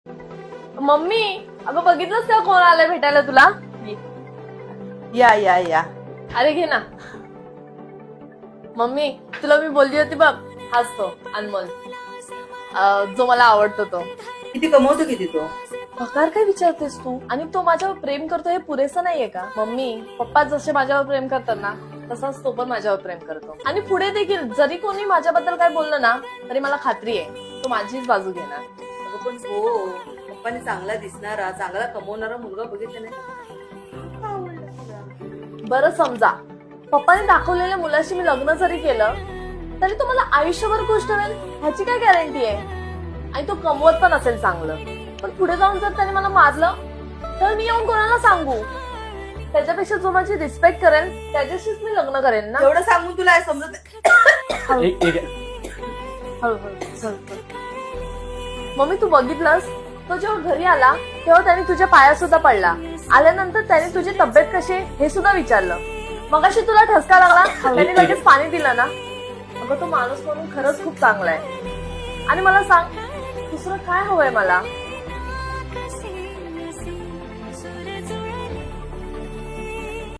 Mummy, अगं बघितलंस तेव्हा कोण आलंय भेटायला तुला? या या या. अरे घे ना. मम्मी, तुला मी बोलली होती बघ, हाच तो अनमोल, जो मला आवडतो तो. किती कमवतो किती तो? पगार काय विचारतेस तू? आणि तो माझ्यावर प्रेम करतो हे पुरेसं नाहीये का? मम्मी, पप्पा जसे माझ्यावर प्रेम करतात ना, तसाच तो पण माझ्यावर प्रेम करतो. आणि पुढे देखील जरी कोणी माझ्याबद्दल काय बोललं ना, तरी मला खात्री आहे तो माझीच बाजू घेणार. अगं पण हो, पप्पाने चांगला दिसणारा चांगला कमवणारा मुलगा बघितला नाही. का आवडला तुला? बरं समजा पप्पाने दाखवलेल्या मुलाशी मी लग्न जरी केलं तरी तो मला आयुष्यभर खुश ठेवेल ह्याची काय गॅरंटी आहे? आणि तो कमवत पण असेल चांगलं, पण पुढे जाऊन जर त्याने मला मारलं तर मी येऊन कोणाला सांगू? त्याच्यापेक्षा जो माझी रिस्पेक्ट करेल त्याच्याशीच मी लग्न करेन ना. एवढं सांगून तुला समजत? मम्मी, तू बघितलंस तो जेव्हा घरी आला तेव्हा त्याने तुझ्या पायात सुद्धा पडला. आल्यानंतर त्याने तुझी तब्येत कशी आहे हे सुद्धा विचारलं. मगाशी तुला ठसका लागला त्याने लगेच पाणी दिलं ना. अगं तो माणूस म्हणून खरंच खूप चांगला आहे. आणि मला सांग, दुसरं काय हवंय मला?